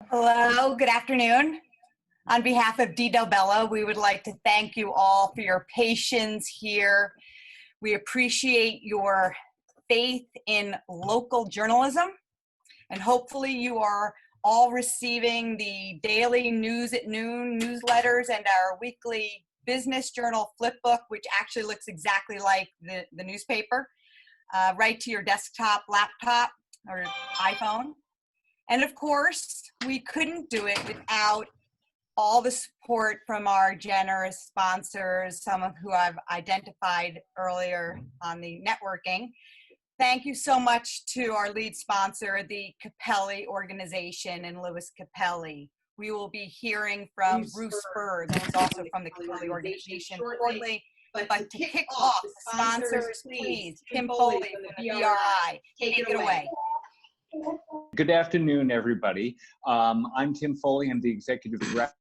Hello, good afternoon. On behalf of Di Del Bella, we would like to thank you all for your patience here. We appreciate your faith in local journalism, and hopefully you are all receiving the daily News at Noon newsletters and our weekly business journal flip book, which actually looks exactly like the newspaper, right to your desktop, laptop, or iPhone. And of course, we couldn't do it without all the support from our generous sponsors, some of who I've identified earlier on the networking. Thank you so much to our lead sponsor, the Capelli organization and Louis Capelli. We will be hearing from Bruce Berg, who's also from the Capelli organization shortly. But to kick off, the sponsors, please, Tim Foley from the BRI, take it away. Good afternoon, everybody. I'm Tim Foley. I'm the Executive Director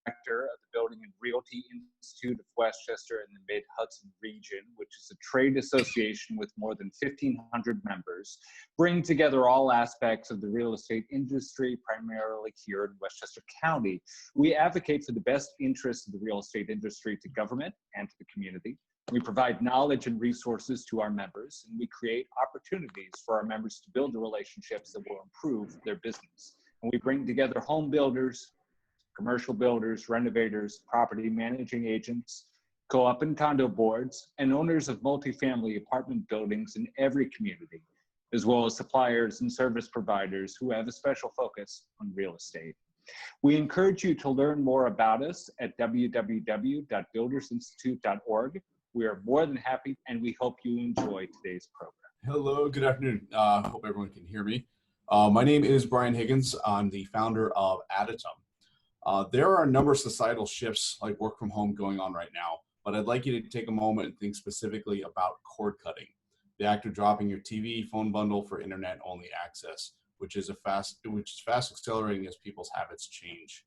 of the Building and Realty Institute of Westchester in the Mid-Hudson region, which is a trade association with more than 1,500 members, bringing together all aspects of the real estate industry, primarily here in Westchester County. We advocate for the best interests of the real estate industry to government and to the community. We provide knowledge and resources to our members, and we create opportunities for our members to build the relationships that will improve their business. And we bring together home builders, commercial builders, renovators, property managing agents, co-op and condo boards, and owners of multifamily apartment buildings in every community, as well as suppliers and service providers who have a special focus on real estate. We encourage you to learn more about us at www.buildersinstitute.org. We are more than happy, and we hope you enjoy today's program. Hello, good afternoon. Hope everyone can hear me. My name is Brian Higgins. I'm the founder of Additum. There are a number of societal shifts like work from home going on right now, but I'd like you to take a moment and think specifically about cord cutting, the act of dropping your TV phone bundle for internet-only access, which is fast accelerating as people's habits change.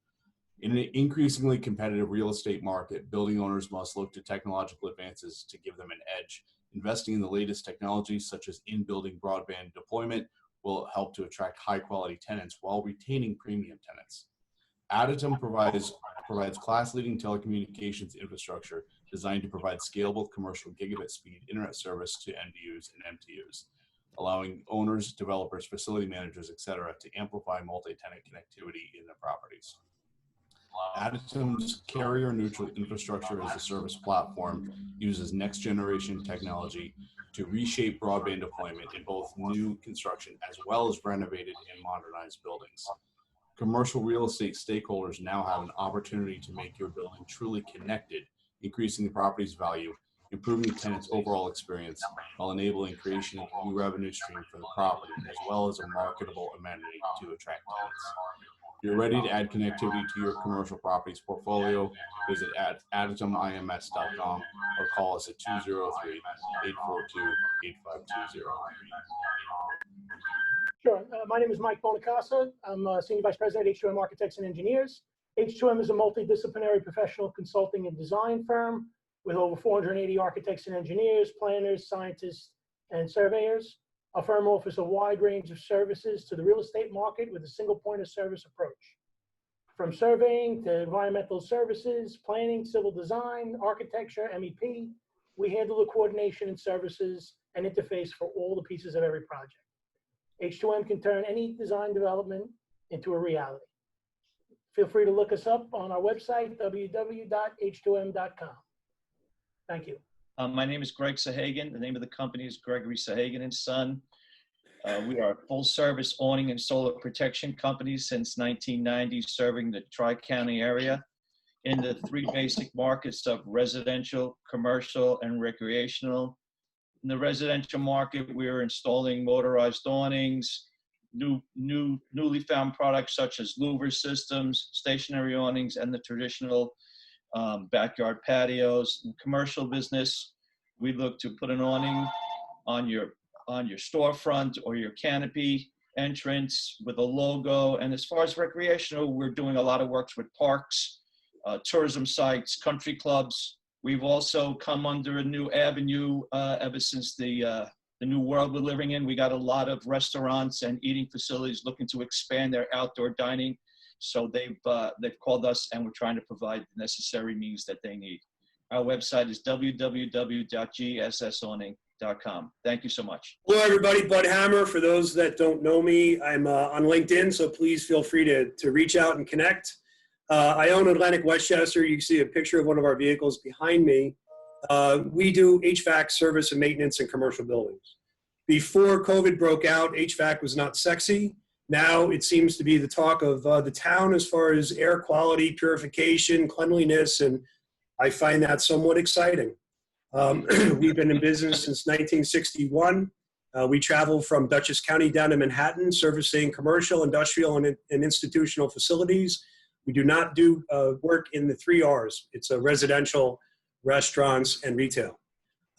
In an increasingly competitive real estate market, building owners must look to technological advances to give them an edge. Investing in the latest technologies, such as in-building broadband deployment, will help to attract high-quality tenants while retaining premium tenants. Additum provides class-leading telecommunications infrastructure designed to provide scalable commercial gigabit speed internet service to MDUs and MTUs, allowing owners, developers, facility managers, etc., to amplify multi-tenant connectivity in their properties. Additum's carrier-neutral infrastructure as a service platform uses next-generation technology to reshape broadband deployment in both new construction as well as renovated and modernized buildings. Commercial real estate stakeholders now have an opportunity to make your building truly connected, increasing the property's value, improving the tenant's overall experience, while enabling creation of a new revenue stream for the property, as well as a marketable amenity to attract tenants. If you're ready to add connectivity to your commercial properties portfolio, visit additumIMS.com or call us at 203-842-8520. Sure. My name is Mike Bonacasa. I'm Senior Vice President at H2M Architects and Engineers. H2M is a multidisciplinary professional consulting and design firm with over 480 architects and engineers, planners, scientists, and surveyors. Our firm offers a wide range of services to the real estate market with a single point of service approach. From surveying to environmental services, planning, civil design, architecture, MEP, we handle the coordination and services and interface for all the pieces of every project. H2M can turn any design development into a reality. Feel free to look us up on our website, www.h2m.com. Thank you. My name is Greg Sahagan. The name of the company is Gregory Sahagan and Son. We are a full-service awning and solar protection company since 1990, serving the Tri-County area in the three basic markets of residential, commercial, and recreational. In the residential market, we are installing motorized awnings, newly found products such as louver systems, stationary awnings, and the traditional backyard patios. In commercial business, we look to put an awning on your storefront or your canopy entrance with a logo. And as far as recreational, we're doing a lot of work with parks, tourism sites, country clubs. We've also come under a new avenue ever since the new world we're living in. We got a lot of restaurants and eating facilities looking to expand their outdoor dining So they've called us, and we're trying to provide the necessary means that they need. Our website is www.gssawning.com. Thank you so much. Hello, everybody. Bud Hammer. For those that don't know me, I'm on LinkedIn, so please feel free to reach out and connect. I own Atlantic Westchester. You can see a picture of one of our vehicles behind me. We do HVAC service and maintenance in commercial buildings. Before COVID broke out, HVAC was not sexy. Now it seems to be the talk of the town as far as air quality, purification, cleanliness, and I find that somewhat exciting. We've been in business since 1961. We travel from Dutchess County down to Manhattan, servicing commercial, industrial, and institutional facilities. We do not do work in the 3 R's. It's a residential, restaurants, and retail.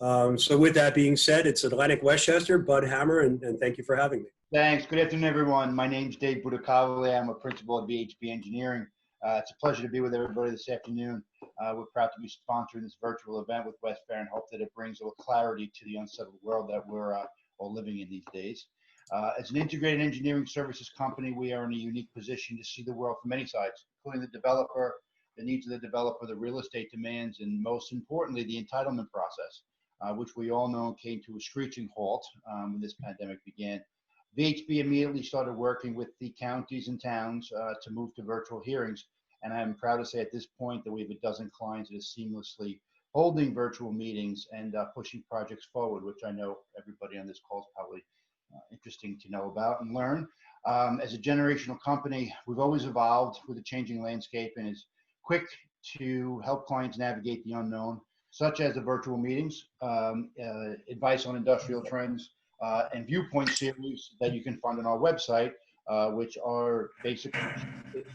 So with that being said, it's Atlantic Westchester, Bud Hammer, and thank you for having me. Thanks. Good afternoon, everyone. My name's Dave Budakavale. I'm a principal at VHB Engineering. It's a pleasure to be with everybody this afternoon. We're proud to be sponsoring this virtual event with West Fair and hope that it brings a little clarity to the unsettled world that we're all living in these days. As an integrated engineering services company, we are in a unique position to see the world from many sides, including the developer, the needs of the developer, the real estate demands, and most importantly, the entitlement process, which we all know came to a screeching halt when this pandemic began. VHB immediately started working with the counties and towns to move to virtual hearings. And I'm proud to say at this point that we have a dozen clients that are seamlessly holding virtual meetings and pushing projects forward, which I know everybody on this call is probably interesting to know about and learn. As a generational company, we've always evolved with a changing landscape and is quick to help clients navigate the unknown, such as the virtual meetings, advice on industrial trends, and viewpoint series that you can find on our website, which are basically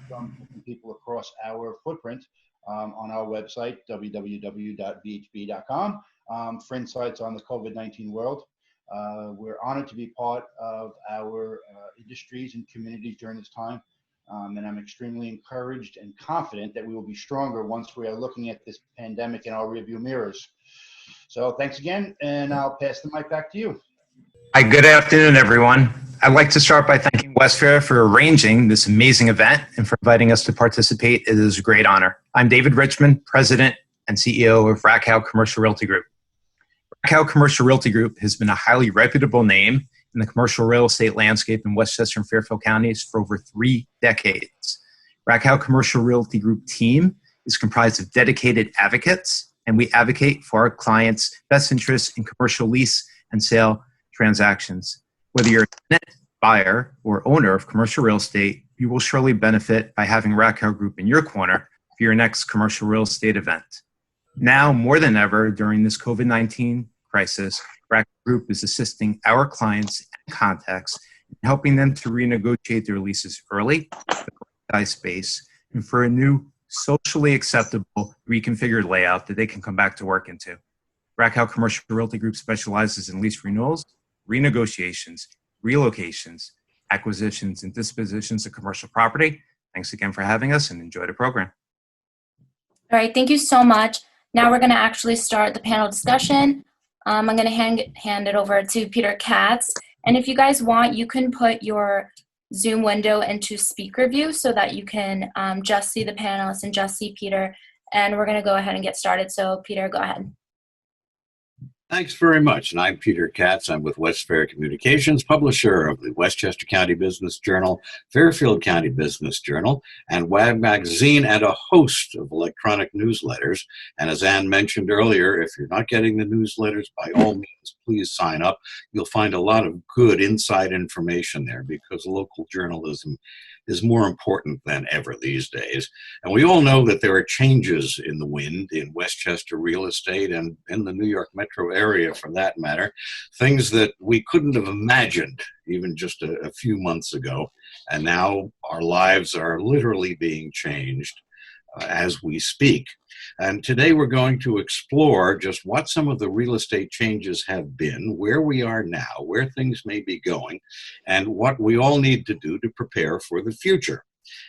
from people across our footprint on our website, www.vhb.com, for insights on the COVID-19 world. We're honored to be part of our industries and communities during this time. And I'm extremely encouraged and confident that we will be stronger once we are looking at this pandemic in our rearview mirrors. So thanks again, and I'll pass the mic back to you. Hi, good afternoon, everyone. I'd like to start by thanking West Fair for arranging this amazing event and for inviting us to participate. It is a great honor. I'm David Richmond, President and CEO of Rackhow Commercial Realty Group. Rackhow Commercial Realty Group has been a highly reputable name in the commercial real estate landscape in Westchester and Fairfield counties for over 3 decades. Rackhow Commercial Realty Group team is comprised of dedicated advocates, and we advocate for our clients' best interests in commercial lease and sale transactions. Whether you're a tenant, buyer, or owner of commercial real estate, you will surely benefit by having Rackhow Group in your corner for your next commercial real estate event. Now, more than ever, during this COVID-19 crisis, Rackhow Group is assisting our clients and contacts in helping them to renegotiate their leases early, size space, and for a new socially acceptable reconfigured layout that they can come back to work into. Rackhow Commercial Realty Group specializes in lease renewals, renegotiations, relocations, acquisitions, and dispositions of commercial property. Thanks again for having us and enjoy the program. All right, thank you so much. Now we're going to actually start the panel discussion. I'm going to hand it over to Peter Katz. And if you guys want, you can put your Zoom window into speaker view so that you can just see the panelists and just see Peter. And we're going to go ahead and get started. So Peter, go ahead. Thanks very much. And I'm Peter Katz. I'm with West Fair Communications, publisher of the Westchester County Business Journal, Fairfield County Business Journal, and WAG Magazine, and a host of electronic newsletters. And as Ann mentioned earlier, if you're not getting the newsletters, by all means, please sign up. You'll find a lot of good inside information there because local journalism is more important than ever these days. And we all know that there are changes in the wind in Westchester real estate and in the New York metro area for that matter, things that we couldn't have imagined even just a few months ago. And now our lives are literally being changed as we speak. And today we're going to explore just what some of the real estate changes have been, where we are now, where things may be going, and what we all need to do to prepare for the future.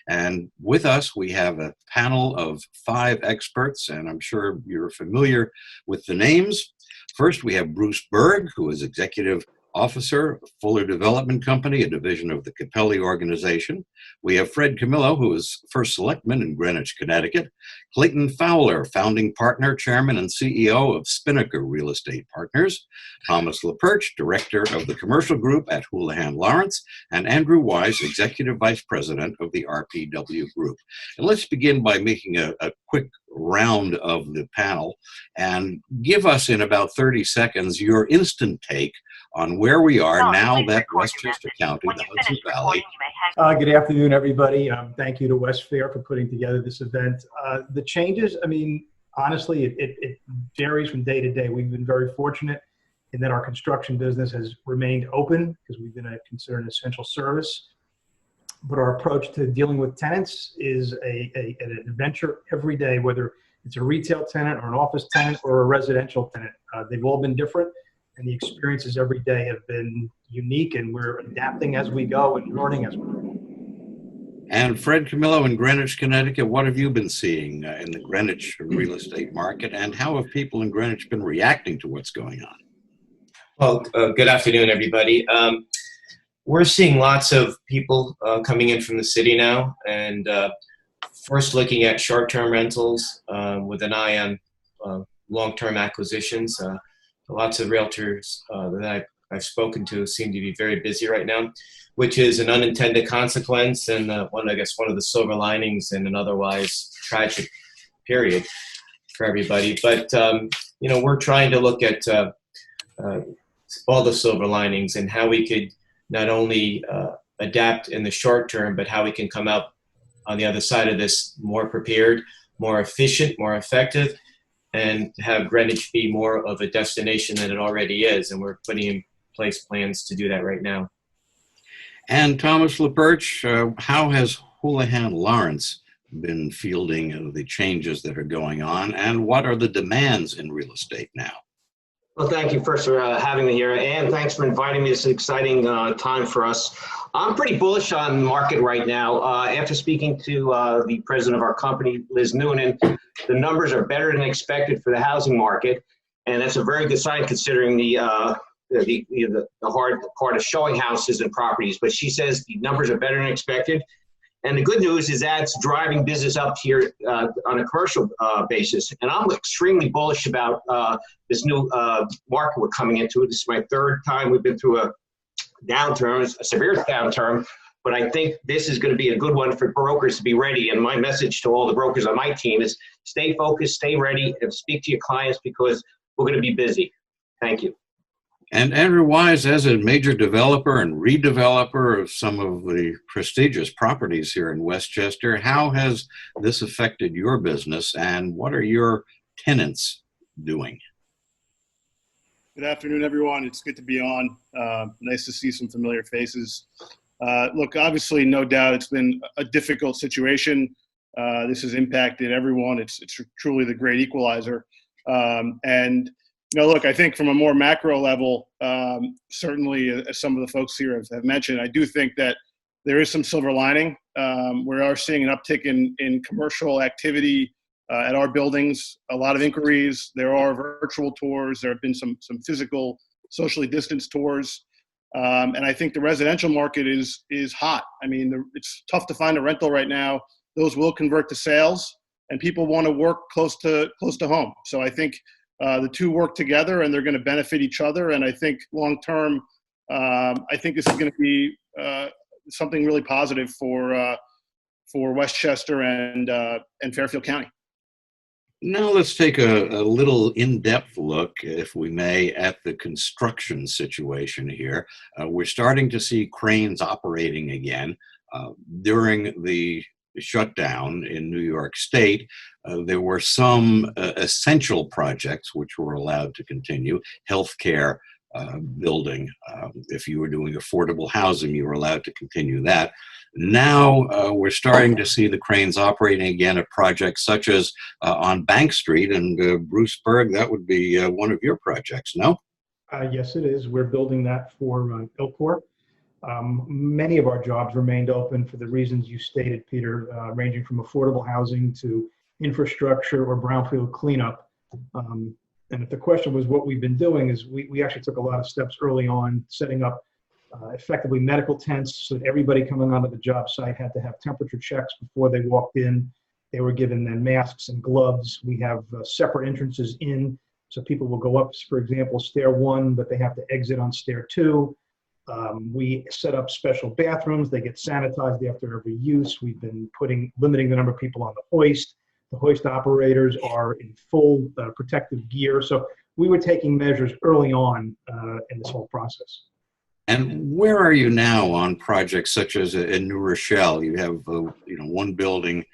And with us, we have a panel of 5 experts, and I'm sure you're familiar with the names. First, we have Bruce Berg, who is Executive Officer, Fuller Development Company, a division of the Capelli Organization. We have Fred Camillo, who is first selectman in Greenwich, Connecticut. Clayton Fowler, founding partner, chairman, and CEO of Spinnaker Real Estate Partners. Thomas LaPerch, director of the commercial group at Houlihan Lawrence. And Andrew Wise, executive vice president of the RPW Group. And let's begin by making a quick round of the panel and give us in about 30 seconds your instant take on where we are now that Westchester County, the Hudson Valley. Good afternoon, everybody. Thank you to West Fair for putting together this event. The changes, I mean, honestly, it varies from day to day. We've been very fortunate in that our construction business has remained open because we've been considered an essential service. But our approach to dealing with tenants is an adventure every day, whether it's a retail tenant or an office tenant or a residential tenant. They've all been different, and the experiences every day have been unique, and we're adapting as we go and learning as we go. And Fred Camillo in Greenwich, Connecticut, what have you been seeing in the Greenwich real estate market, and how have people in Greenwich been reacting to what's going on? Well, good afternoon, everybody. We're seeing lots of people coming in from the city now, and first looking at short-term rentals with an eye on long-term acquisitions. Lots of realtors that I've spoken to seem to be very busy right now, which is an unintended consequence and one of the silver linings in an otherwise tragic period for everybody. But we're trying to look at all the silver linings and how we could not only adapt in the short term, but how we can come out on the other side of this more prepared, more efficient, more effective, and have Greenwich be more of a destination than it already is. And we're putting in place plans to do that right now. And Thomas LaPerch, how has Houlihan Lawrence been fielding the changes that are going on, and what are the demands in real estate now? Well, thank you first for having me here, and thanks for inviting me. This is an exciting time for us. I'm pretty bullish on the market right now. After speaking to the president of our company, Liz Noonan, the numbers are better than expected for the housing market, and that's a very good sign considering the hard part of showing houses and properties. But she says the numbers are better than expected. And the good news is that's driving business up here on a commercial basis. And I'm extremely bullish about this new market we're coming into. This is my third time we've been through a downturn, a severe downturn. But I think this is going to be a good one for brokers to be ready. And my message to all the brokers on my team is stay focused, stay ready, and speak to your clients because we're going to be busy. Thank you. And Andrew Wise, as a major developer and redeveloper of some of the prestigious properties here in Westchester, how has this affected your business, and what are your tenants doing? Good afternoon, everyone. It's good to be on. Nice to see some familiar faces. Look, obviously, no doubt it's been a difficult situation. This has impacted everyone. It's truly the great equalizer. Look, I think from a more macro level, certainly as some of the folks here have mentioned, I do think that there is some silver lining. We are seeing an uptick in commercial activity at our buildings, a lot of inquiries. There are virtual tours. There have been some physical, socially distanced tours. And I think the residential market is hot. I mean, it's tough to find a rental right now. Those will convert to sales, and people want to work close to home. So I think the two work together, and they're going to benefit each other. And I think long term, I think this is going to be something really positive for Westchester and Fairfield County. Now let's take a little in-depth look, if we may, at the construction situation here. We're starting to see cranes operating again. During the shutdown in New York State, there were some essential projects which were allowed to continue. Healthcare, building. If you were doing affordable housing, you were allowed to continue that. Now we're starting to see the cranes operating again at projects such as on Bank Street, and Bruce Berg, that would be one of your projects, no? Yes, it is. We're building that for Ilcorp. Many of our jobs remained open for the reasons you stated, Peter, ranging from affordable housing to infrastructure or brownfield cleanup. And if the question was what we've been doing, is we actually took a lot of steps early on, setting up effectively medical tents so that everybody coming onto the job site had to have temperature checks before they walked in. They were given then masks and gloves. We have separate entrances in, so people will go up, for example, stair 1, but they have to exit on stair 2. We set up special bathrooms. They get sanitized after every use. We've been limiting the number of people on the hoist. The hoist operators are in full protective gear. So we were taking measures early on in this whole process. And where are you now on projects such as in New Rochelle? You have one building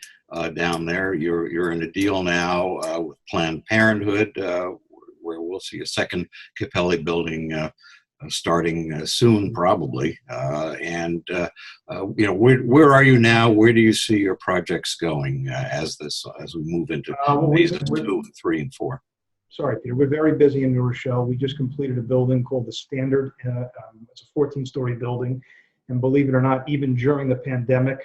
down there. You're in a deal now with Planned Parenthood, where we'll see a second Capelli building starting soon, probably. Where are you now? Where do you see your projects going as we move into phases 2 and 3 and 4? Sorry, Peter. We're very busy in New Rochelle. We just completed a building called the Standard. It's a 14-story building. And believe it or not, even during the pandemic,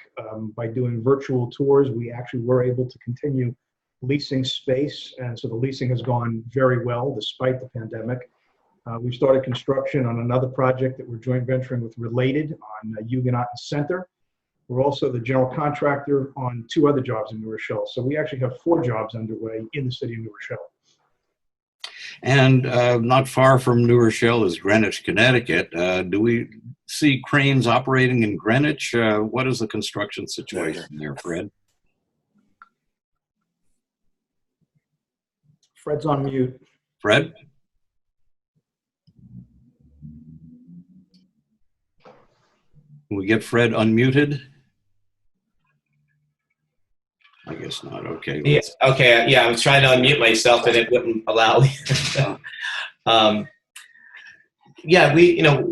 by doing virtual tours, we actually were able to continue leasing space. And so the leasing has gone very well despite the pandemic. We've started construction on another project that we're joint venturing with Related on Huguenot Center. We're also the general contractor on 2 other jobs in New Rochelle. So we actually have 4 jobs underway in the city of New Rochelle. And not far from New Rochelle is Greenwich, Connecticut. Do we see cranes operating in Greenwich? What is the construction situation there, Fred? Fred's on mute. Fred? Can we get Fred unmuted? I guess not. Okay. Yeah, okay. Yeah, I was trying to unmute myself and it wouldn't allow me.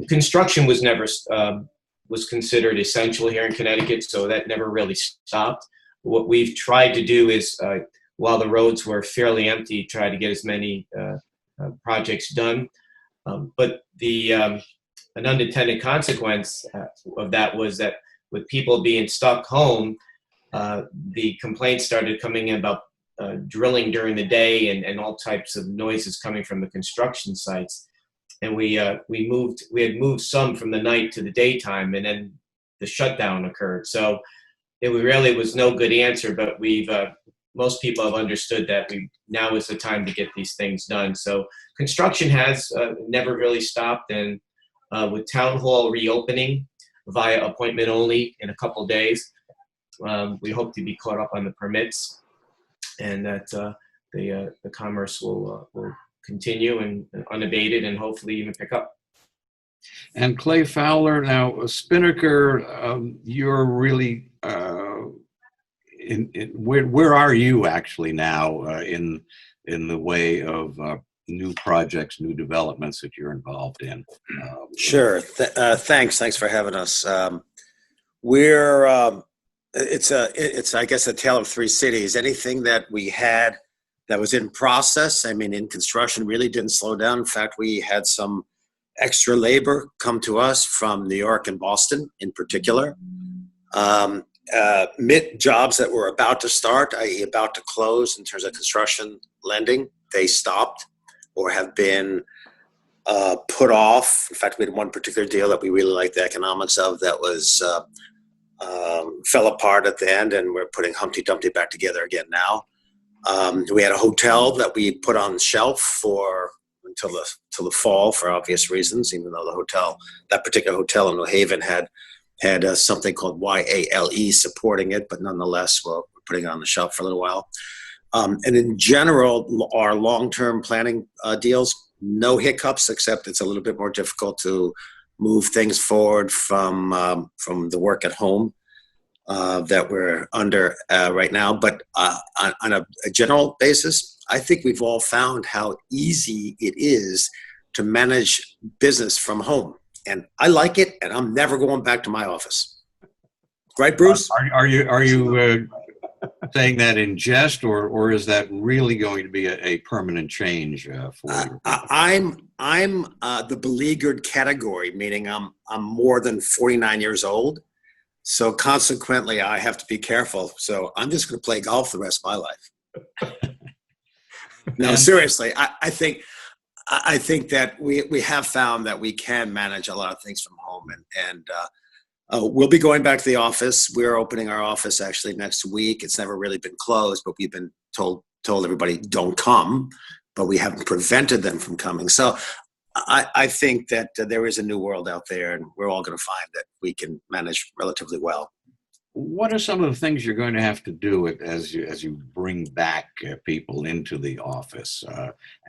Construction was never was considered essential here in Connecticut, so that never really stopped. What we've tried to do is, while the roads were fairly empty, try to get as many projects done. But an unintended consequence of that was that with people being stuck home, the complaints started coming in about drilling during the day and all types of noises coming from the construction sites. And we had moved some from the night to the daytime, and then the shutdown occurred. So it really was no good answer, but most people have understood that now is the time to get these things done. So construction has never really stopped, and with Town Hall reopening via appointment only in a couple of days, we hope to be caught up on the permits, and that the commerce will continue and unabated, and hopefully even pick up. And Clay Fowler, now Spinnaker, you're really where are you actually now in the way of new projects, new developments that you're involved in? Sure. Thanks for having us. It's I guess a tale of 3 cities. Anything that we had that was in process, in construction, really didn't slow down. In fact, we had some extra labor come to us from New York and Boston in particular. Jobs that were about to start, i.e. about to close in terms of construction lending, they stopped or have been put off. In fact, we had one particular deal that we really liked the economics of that was fell apart at the end, and we're putting Humpty Dumpty back together again now. We had a hotel that we put on the shelf until the fall for obvious reasons, even though that particular hotel in New Haven had something called YALE supporting it, but nonetheless, we're putting it on the shelf for a little while. And in general, our long-term planning deals, no hiccups, except it's a little bit more difficult to move things forward from the work at home that we're under right now. But on a general basis, I think we've all found how easy it is to manage business from home. And I like it, and I'm never going back to my office. Right, Bruce? Are you saying that in jest, or is that really going to be a permanent change for you? I'm the beleaguered category, meaning I'm more than 49 years old. So consequently, I have to be careful. So I'm just going to play golf the rest of my life. No, seriously, I think that we have found that we can manage a lot of things from home, and we'll be going back to the office. We're opening our office actually next week. It's never really been closed, but we've been told everybody don't come, but we haven't prevented them from coming. So I think that there is a new world out there, and we're all going to find that we can manage relatively well. What are some of the things you're going to have to do as you bring back people into the office,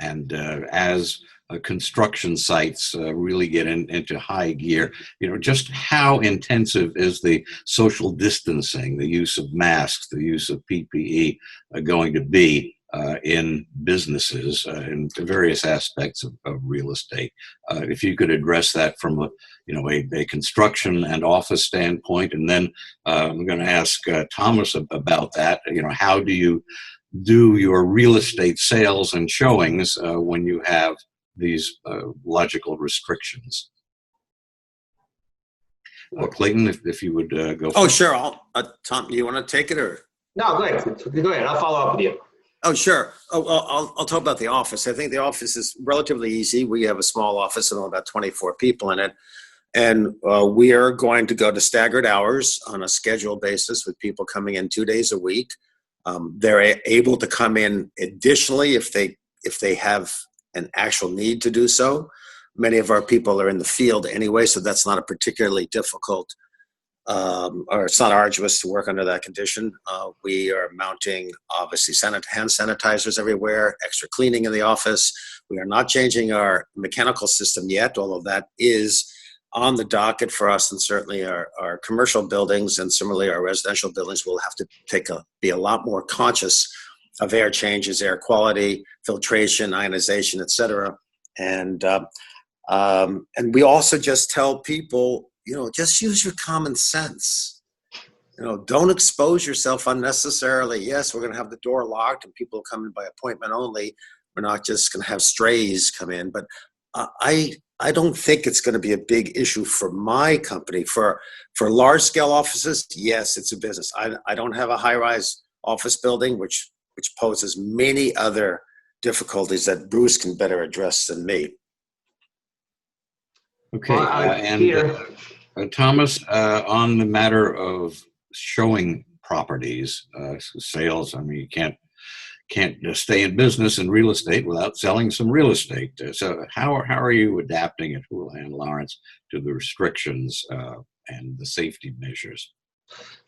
and as construction sites really get into high gear? Just how intensive is the social distancing, the use of masks, the use of PPE going to be in businesses, in various aspects of real estate? If you could address that from a construction and office standpoint, and then I'm going to ask Thomas about that. How do you do your real estate sales and showings when you have these logical restrictions? Clayton, if you would go. Oh, sure. Tom, you want to take it or? No, go ahead. Go ahead. I'll follow up with you. Oh, sure. I'll talk about the office. I think the office is relatively easy. We have a small office and about 24 people in it. And we are going to go to staggered hours on a scheduled basis with people coming in 2 days a week. They're able to come in additionally if they have an actual need to do so. Many of our people are in the field anyway, so that's not a particularly difficult or it's not arduous to work under that condition. We are mounting, obviously, hand sanitizers everywhere, extra cleaning in the office. We are not changing our mechanical system yet, although that is on the docket for us, and certainly our commercial buildings and similarly our residential buildings will have to be a lot more conscious of air changes, air quality, filtration, ionization, et cetera. And we also just tell people, just use your common sense. Don't expose yourself unnecessarily. Yes, we're going to have the door locked and people will come in by appointment only. We're not just going to have strays come in. But I don't think it's going to be a big issue for my company. For large scale offices, yes, it's a business. I don't have a high-rise office building, which poses many other difficulties that Bruce can better address than me. Okay, Thomas, on the matter of showing properties, sales, you can't stay in business in real estate without selling some real estate. So how are you adapting at Houlihan Lawrence to the restrictions and the safety measures?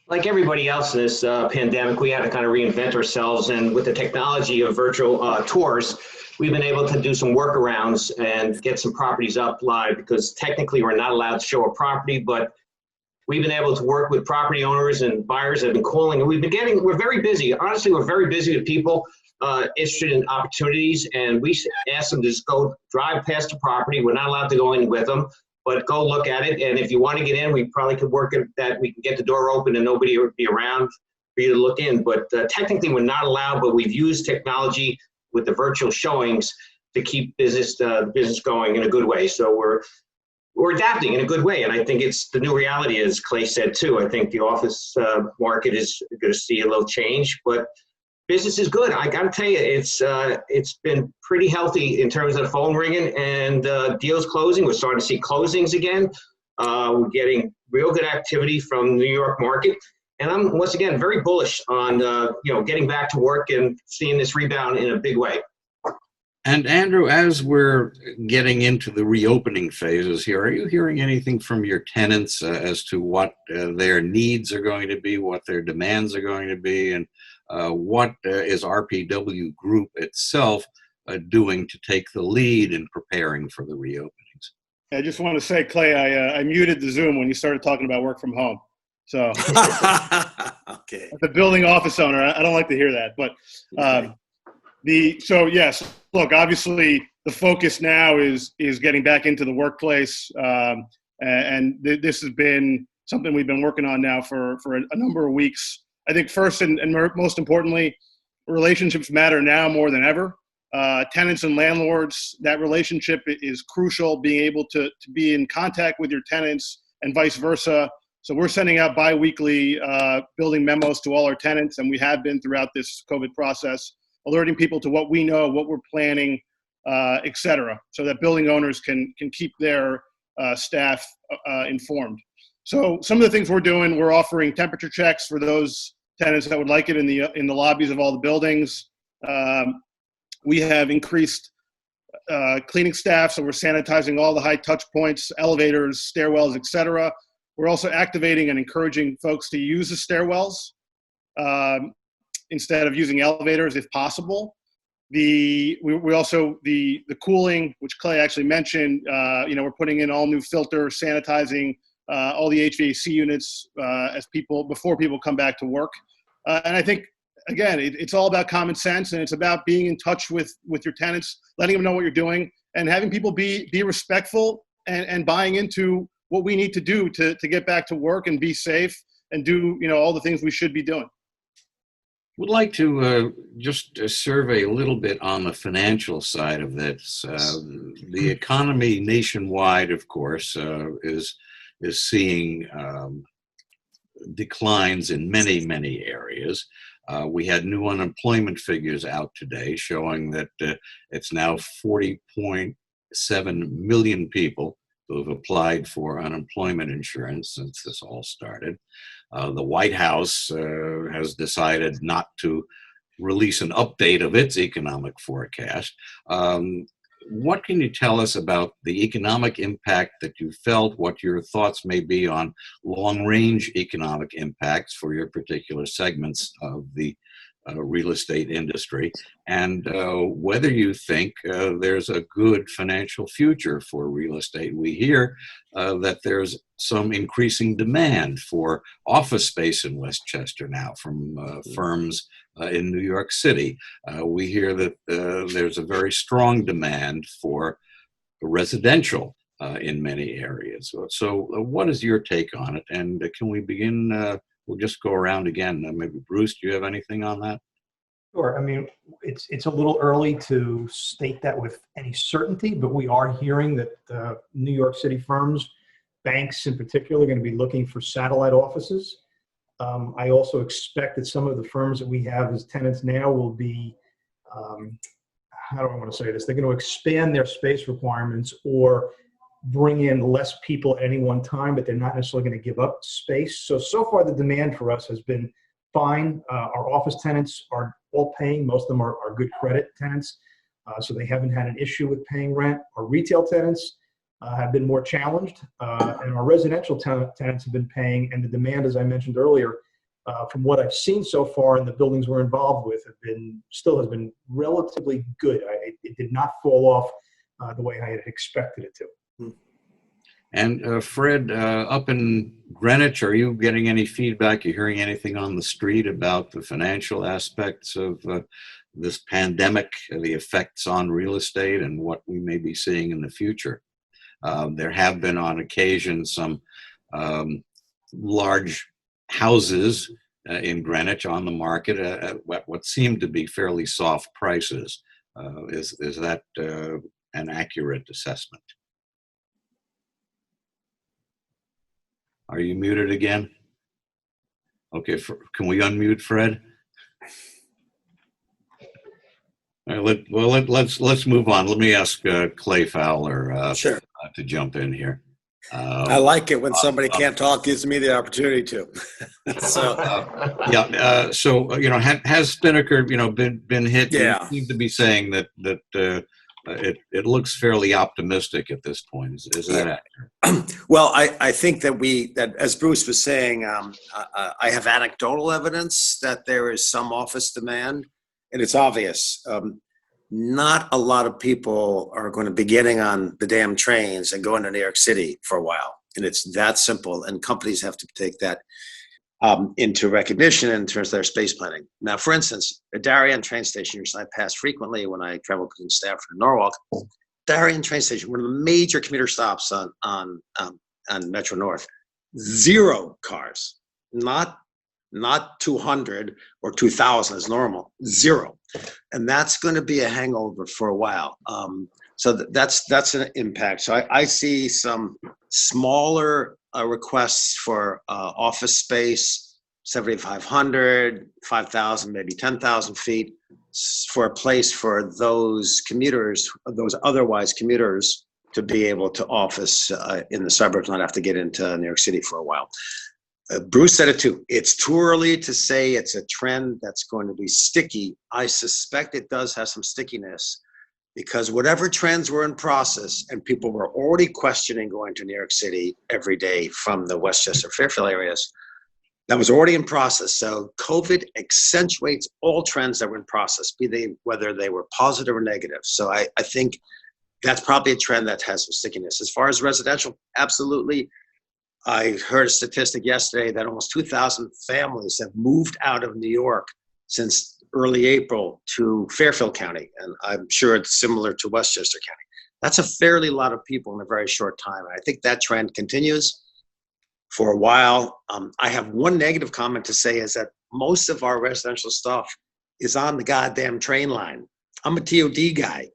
Like everybody else in this pandemic, we had to kind of reinvent ourselves. And with the technology of virtual tours, we've been able to do some workarounds and get some properties up live, because technically we're not allowed to show a property, but we've been able to work with property owners and buyers that have been calling, and we're very busy. Honestly, we're very busy with people interested in opportunities, and we ask them to just go drive past the property. We're not allowed to go in with them, but go look at it. And if you want to get in, we probably could work it that we can get the door open and nobody would be around for you to look in. But technically we're not allowed, but we've used technology with the virtual showings to keep business going in a good way. So we're adapting in a good way. And I think it's the new reality, as Clay said too. I think the office market is going to see a little change, but business is good. I got to tell you, it's been pretty healthy in terms of the phone ringing and deals closing. We're starting to see closings again. We're getting real good activity from the New York market. And I'm, once again, very bullish on getting back to work and seeing this rebound in a big way. And Andrew, as we're getting into the reopening phases here, are you hearing anything from your tenants as to what their needs are going to be, what their demands are going to be, and what is RPW Group itself doing to take the lead in preparing for the reopenings? I just want to say, Clay, I muted the Zoom when you started talking about work from home. So, okay. As a building office owner, I don't like to hear that. But yes, look, obviously the focus now is getting back into the workplace, and this has been something we've been working on now for a number of weeks. I think first and most importantly, relationships matter now more than ever. Tenants and landlords, that relationship is crucial, being able to be in contact with your tenants and vice versa. So we're sending out bi-weekly building memos to all our tenants, and we have been throughout this COVID process. alerting people to what we know, what we're planning, et cetera, so that building owners can keep their staff informed. So some of the things we're doing, we're offering temperature checks for those tenants that would like it in the lobbies of all the buildings. We have increased cleaning staff, so we're sanitizing all the high touch points, elevators, stairwells, et cetera. We're also activating and encouraging folks to use the stairwells instead of using elevators if possible. We also, the cooling, which Clay actually mentioned, we're putting in all new filters, sanitizing all the HVAC units before people come back to work. And I think, again, it's all about common sense, and it's about being in touch with your tenants, letting them know what you're doing, and having people be respectful and buying into what we need to do to get back to work and be safe and do all the things we should be doing. Would like to just survey a little bit on the financial side of this. The economy nationwide, of course, is seeing declines in many areas. We had new unemployment figures out today showing that it's now 40.7 million people who have applied for unemployment insurance since this all started. The White House has decided not to release an update of its economic forecast. What can you tell us about the economic impact that you felt, what your thoughts may be on long-range economic impacts for your particular segments of the real estate industry, and whether you think there's a good financial future for real estate? We hear that there's some increasing demand for office space in Westchester now from firms in New York City. We hear that there's a very strong demand for residential in many areas. So what is your take on it? And can we begin? We'll just go around again. Maybe Bruce, do you have anything on that? Sure. I mean, it's a little early to state that with any certainty, but we are hearing that New York City firms, banks in particular, are going to be looking for satellite offices. I also expect that some of the firms that we have as tenants now will be, how do I want to say this? They're going to expand their space requirements or bring in less people at any one time, but they're not necessarily going to give up space. So far the demand for us has been fine. Our office tenants are all paying. Most of them are good credit tenants, so they haven't had an issue with paying rent. Our retail tenants have been more challenged, and our residential tenants have been paying, and the demand, as I mentioned earlier, from what I've seen so far in the buildings we're involved with, still has been relatively good. It did not fall off the way I had expected it to. And Fred, up in Greenwich, are you getting any feedback? You hearing anything on the street about the financial aspects of this pandemic, the effects on real estate, and what we may be seeing in the future? There have been on occasion some large houses in Greenwich on the market at what seemed to be fairly soft prices. Is that an accurate assessment? Are you muted again? Okay, can we unmute Fred? All right, let's move on. Let me ask Clay Fowler Sure. To jump in here. I like it when somebody can't talk, gives me the opportunity to. So has Spinnaker been hit? Yeah. You seem to be saying that it looks fairly optimistic at this point. Is that accurate? Well, I think that as Bruce was saying, I have anecdotal evidence that there is some office demand, and it's obvious. Not a lot of people are going to be getting on the damn trains and going to New York City for a while, and it's that simple. And companies have to take that into recognition in terms of their space planning. Now, for instance, the Darien train station, which I pass frequently when I travel between Stafford and Norwalk. Darien train station, one of the major commuter stops on Metro North. 0 cars, not 200 or 2,000 as normal. 0, and that's going to be a hangover for a while. So that's an impact. So I see some smaller requests for office space, 7,500, 5,000, maybe 10,000 feet for a place for those commuters, those otherwise commuters, to be able to office in the suburbs, not have to get into New York City for a while. Bruce said it too. It's too early to say it's a trend that's going to be sticky. I suspect it does have some stickiness because whatever trends were in process and people were already questioning going to New York City every day from the Westchester, Fairfield areas, that was already in process. So COVID accentuates all trends that were in process, be they whether they were positive or negative. So I think that's probably a trend that has some stickiness. As far as residential, absolutely. I heard a statistic yesterday that almost 2,000 families have moved out of New York since early April to Fairfield County, and I'm sure it's similar to Westchester County. That's a fairly lot of people in a very short time. I think that trend continues for a while. I have one negative comment to say is that most of our residential stuff is on the goddamn train line. I'm a TOD guy.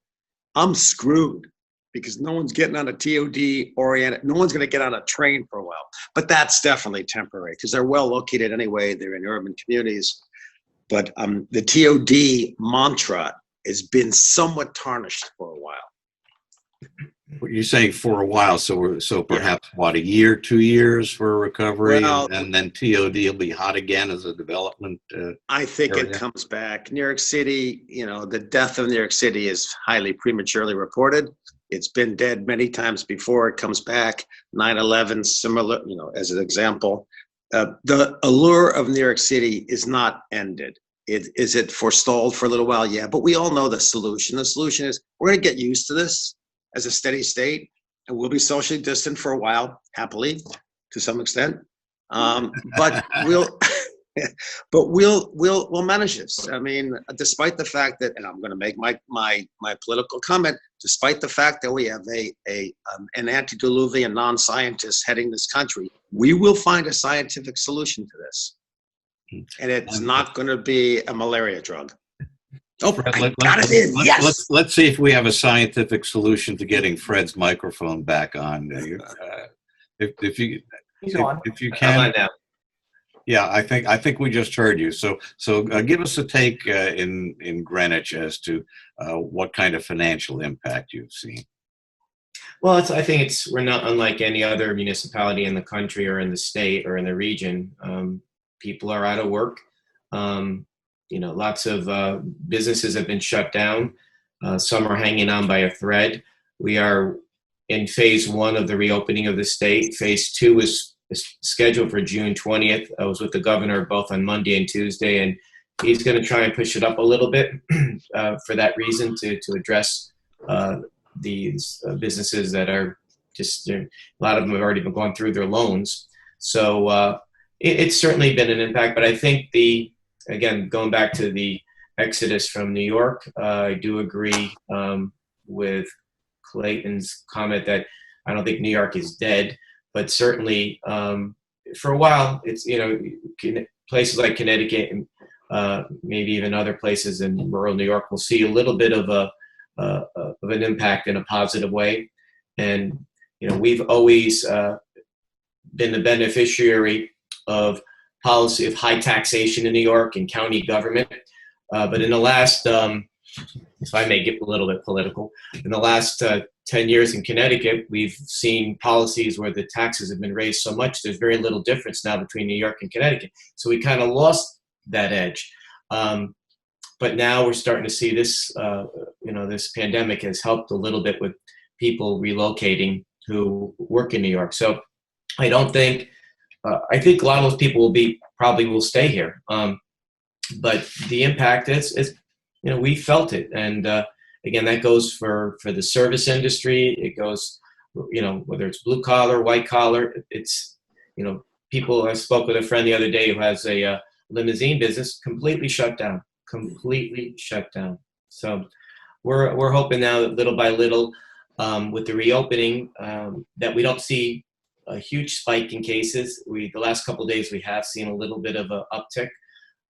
I'm screwed because no one's getting on a TOD oriented, no one's going to get on a train for a while. But that's definitely temporary because they're well located anyway. They're in urban communities. But the TOD mantra has been somewhat tarnished for a while. You're saying for a while, so perhaps what, a year, 2 years for recovery, Well, and then TOD will be hot again as a development. I think area? it comes back. New York City, the death of New York City is highly prematurely reported. It's been dead many times before. It comes back. 9/11, similar, as an example. The allure of New York City is not ended. Is it forestalled for a little while? Yeah, but we all know the solution. The solution is we're going to get used to this as a steady state, and we'll be socially distant for a while, happily, to some extent. But we'll manage this. I mean, despite the fact that, and I'm going to make my political comment, despite the fact that we have an antediluvian non-scientist heading this country, we will find a scientific solution to this, and it's not going to be a malaria drug. Oh, I got it in. Yes. Let's see if we have a scientific solution to getting Fred's microphone back on. If you can. I'm on now. Yeah, I think we just heard you. So give us a take in Greenwich as to what kind of financial impact you've seen. Well, I think we're not unlike any other municipality in the country or in the state or in the region. People are out of work. Lots of businesses have been shut down. Some are hanging on by a thread. We are in phase 1 of the reopening of the state. Phase 2 is scheduled for June 20th. I was with the governor both on Monday and Tuesday, and he's going to try and push it up a little bit for that reason, to address these businesses that are just, a lot of them have already been going through their loans. So it's certainly been an impact, but I think again, going back to the exodus from New York, I do agree with Clayton's comment that I don't think New York is dead, but certainly for a while, it's, places like Connecticut and maybe even other places in rural New York will see a little bit of an impact in a positive way. And, we've always been the beneficiary of policy of high taxation in New York and county government. But in the last, if I may get a little bit political, in the last 10 years in Connecticut, we've seen policies where the taxes have been raised so much, there's very little difference now between New York and Connecticut. So we kind of lost that edge. But now we're starting to see this, this pandemic has helped a little bit with people relocating who work in New York. So I don't think, I think a lot of those people probably will stay here. But the impact is, we felt it. And again, that goes for the service industry. It goes, whether it's blue collar, white collar, it's, people, I spoke with a friend the other day who has a limousine business, completely shut down. So we're hoping now that little by little, with the reopening, that we don't see a huge spike in cases. The last couple of days we have seen a little bit of an uptick,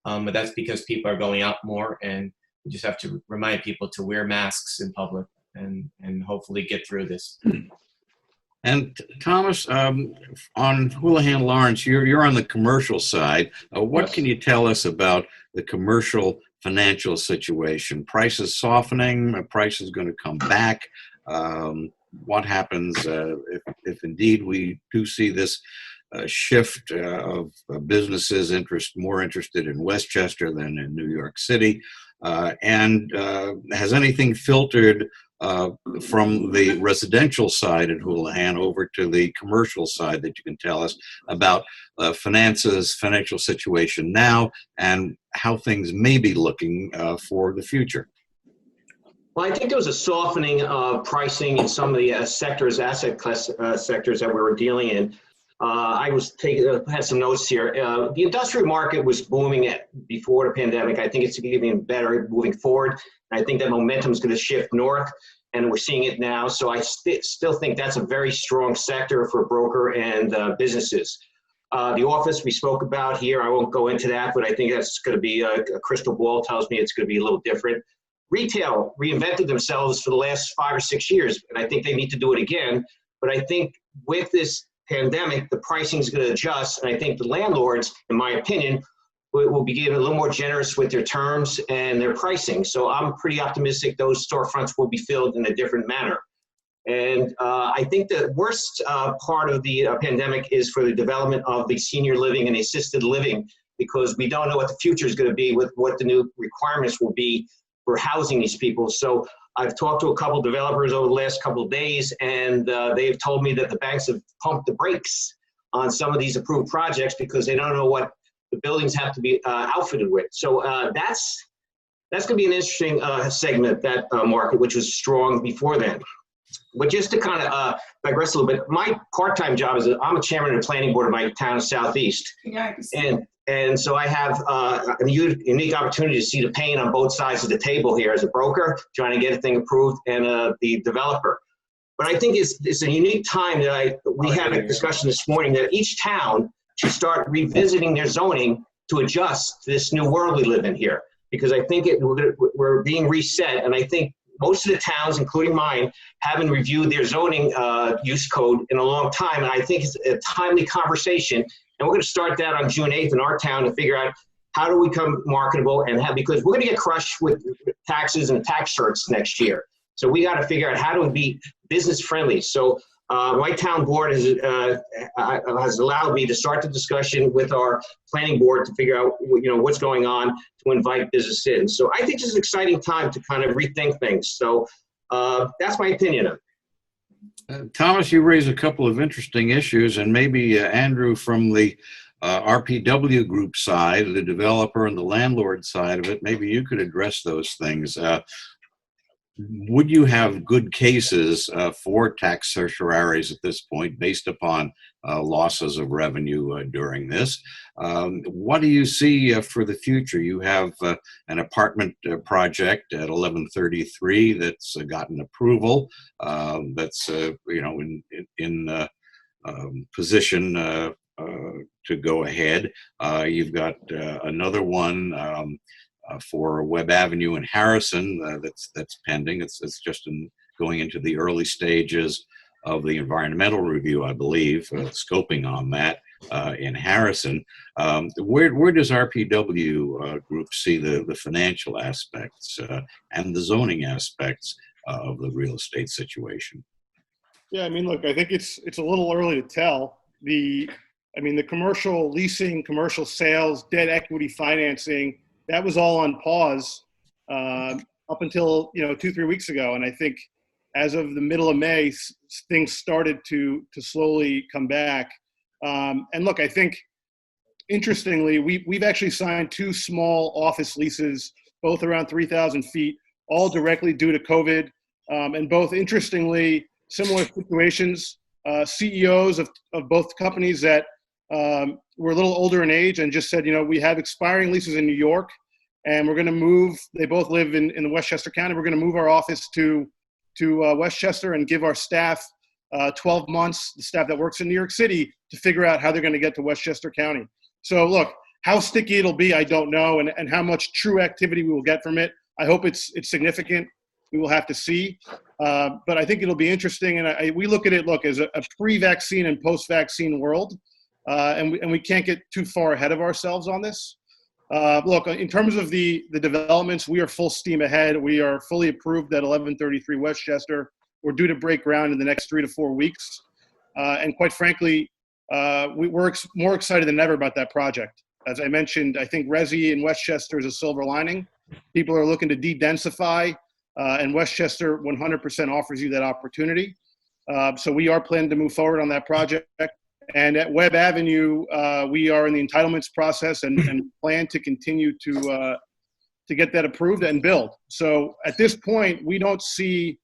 but that's because people are going out more, and we just have to remind people to wear masks in public and hopefully get through this. And Thomas, on Houlihan Lawrence, you're on the commercial side. What Yes. can you tell us about the commercial financial situation? Prices softening, prices going to come back. What happens if indeed we do see this shift of businesses more interested in Westchester than in New York City? And has anything filtered from the residential side at Houlihan over to the commercial side that you can tell us about finances, financial situation now, and how things may be looking for the future? Well, I think there was a softening of pricing in some of the asset class sectors that we were dealing in. I had some notes here. The industrial market was booming before the pandemic. I think it's getting better moving forward. I think that momentum is going to shift north, and we're seeing it now. So I still think that's a very strong sector for broker and businesses. The office we spoke about here, I won't go into that, but I think that's going to be a crystal ball tells me it's going to be a little different. Retail reinvented themselves for the last 5 or 6 years, and I think they need to do it again. But I think with this pandemic, the pricing is going to adjust, and I think the landlords, in my opinion, will be getting a little more generous with their terms and their pricing. So I'm pretty optimistic those storefronts will be filled in a different manner. And I think the worst part of the pandemic is for the development of the senior living and assisted living, because we don't know what the future is going to be with what the new requirements will be for housing these people. So I've talked to a couple developers over the last couple of days, and they've told me that the banks have pumped the brakes on some of these approved projects because they don't know what the buildings have to be outfitted with. So that's going to be an interesting segment, that market, which was strong before then. But just to kind of digress a little bit, my part-time job is I'm a chairman of the planning board of my town of Southeast. And so I have a unique opportunity to see the pain on both sides of the table here as a broker, trying to get a thing approved, and the developer. But I think it's a unique time that we had a discussion this morning that each town should start revisiting their zoning to adjust to this new world we live in here. Because I think we're being reset, and I think most of the towns, including mine, haven't reviewed their zoning use code in a long time. And I think it's a timely conversation. And we're going to start that on June 8th in our town to figure out how do we become marketable because we're going to get crushed with taxes and tax shirts next year. So we got to figure out how to be business friendly. So my town board has allowed me to start the discussion with our planning board to figure out what's going on to invite business in. So I think this is an exciting time to kind of rethink things. So that's my opinion of it. Thomas, you raise a couple of interesting issues, and maybe Andrew from the RPW group side, the developer and the landlord side of it, maybe you could address those things. Would you have good cases for tax certiorari's at this point based upon losses of revenue during this? What do you see for the future? You have an apartment project at 1133 that's gotten approval, that's in position to go ahead. You've got another one for Webb Avenue in Harrison that's pending. It's just going into the early stages of the environmental review, I believe, scoping on that in Harrison. Where does RPW group see the financial aspects and the zoning aspects of the real estate situation? Yeah, I mean, look, I think it's a little early to tell. The commercial leasing, commercial sales, debt equity financing, that was all on pause up until 2-3 weeks ago, and I think as of the middle of May, things started to slowly come back. And look, I think interestingly, we've actually signed 2 small office leases, both around 3,000 feet, all directly due to COVID, and both interestingly similar situations. CEOs of both companies that were a little older in age and just said, we have expiring leases in New York, and we're going to move. They both live in the Westchester County. We're going to move our office to Westchester and give our staff 12 months, the staff that works in New York City, to figure out how they're going to get to Westchester County. So look, how sticky it'll be, I don't know, and how much true activity we will get from it. I hope it's significant. We will have to see. But I think it'll be interesting. And we look at it, as a pre-vaccine and post-vaccine world. And we can't get too far ahead of ourselves on this. Look, in terms of the developments, we are full steam ahead. We are fully approved at 1133 Westchester. We're due to break ground in the next 3 to 4 weeks. And quite frankly, we're more excited than ever about that project. As I mentioned, I think Resi in Westchester is a silver lining. People are looking to de-densify, and Westchester 100% offers you that opportunity. So we are planning to move forward on that project. And at Webb Avenue, we are in the entitlements process and plan to continue to get that approved and build. So at this point, we don't see,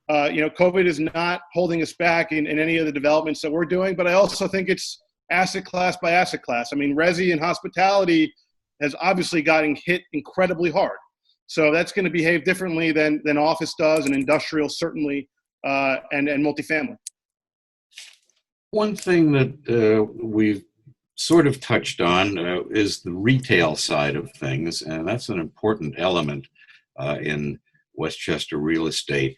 COVID is not holding us back in any of the developments that we're doing. But I also think it's asset class by asset class. I mean, Resi and hospitality has obviously gotten hit incredibly hard. So that's going to behave differently than office does, and industrial certainly, and multifamily. One thing that we've sort of touched on is the retail side of things, and that's an important element in Westchester real estate.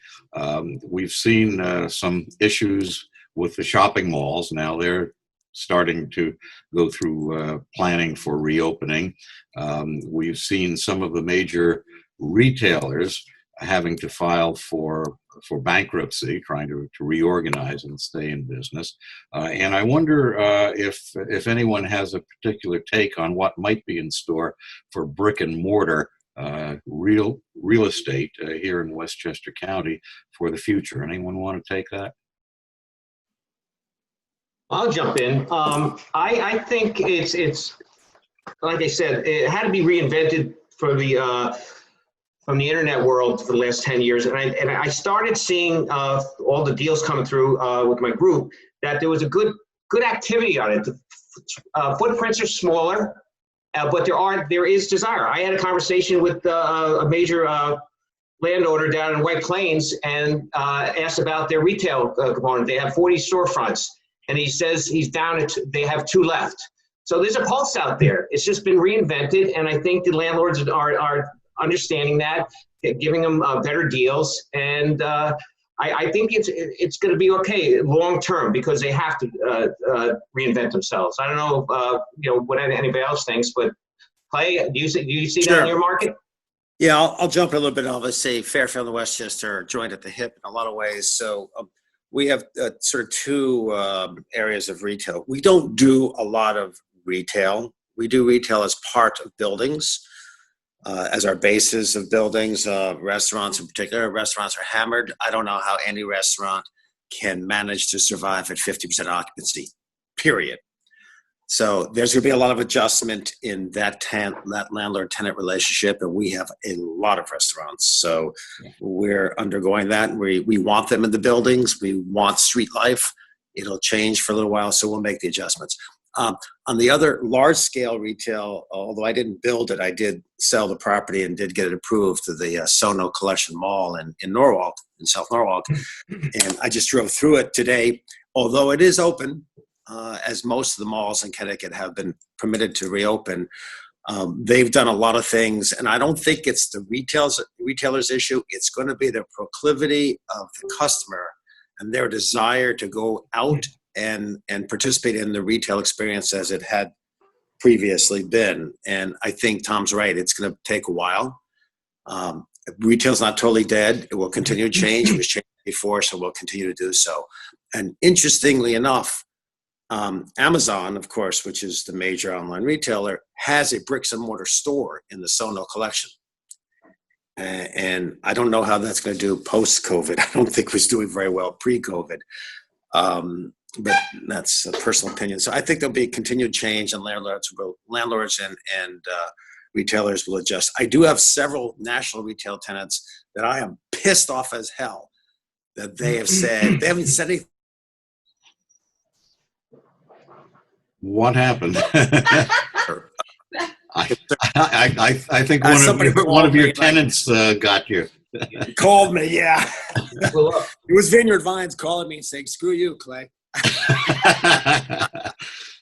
We've seen some issues with the shopping malls. Now they're starting to go through planning for reopening. We've seen some of the major retailers having to file for bankruptcy, trying to reorganize and stay in business. And I wonder if anyone has a particular take on what might be in store for brick and mortar real estate here in Westchester County for the future. Anyone want to take that? I'll jump in. I think it's like I said, it had to be reinvented for from the internet world for the last 10 years. And I started seeing all the deals coming through with my group, that there was a good activity on it. The footprints are smaller, but there is desire. I had a conversation with a major landowner down in White Plains and asked about their retail component. They have 40 storefronts, and he says he's down they have 2 left. So there's a pulse out there. It's just been reinvented, and I think the landlords are understanding that, giving them better deals, and I think it's going to be okay long term, because they have to reinvent themselves. I don't know, what anybody else thinks, but Clay, do you see that in your market? Yeah, I'll jump in a little bit. I'll just say Fairfield and Westchester are joined at the hip in a lot of ways. So we have sort of 2 areas of retail. We don't do a lot of retail. We do retail as part of buildings. As our bases of buildings, restaurants in particular. Restaurants are hammered. I don't know how any restaurant can manage to survive at 50% occupancy, period. So there's going to be a lot of adjustment in that landlord-tenant relationship, and we have a lot of restaurants. So we're undergoing that. We want them in the buildings. We want street life. It'll change for a little while, so we'll make the adjustments. On the other large-scale retail, although I didn't build it, I did sell the property and did get it approved to the Sono Collection Mall in Norwalk, in South Norwalk. And I just drove through it today. Although it is open, as most of the malls in Connecticut have been permitted to reopen, they've done a lot of things. And I don't think it's the retailer's issue. It's going to be the proclivity of the customer and their desire to go out and participate in the retail experience as it had previously been. And I think Tom's right. It's going to take a while. Retail's not totally dead. It will continue to change. It was changed before, so we'll continue to do so. And interestingly enough, Amazon, of course, which is the major online retailer, has a bricks and mortar store in the Sono Collection. And I don't know how that's going to do post-COVID. I don't think it was doing very well pre-COVID. But that's a personal opinion. So I think there'll be continued change, and landlords and retailers will adjust. I do have several national retail tenants that I am pissed off as hell that they have said, they haven't said anything. What happened? I think one of your tenants got you. Called me, yeah. It was Vineyard Vines calling me and saying, "Screw you, Clay."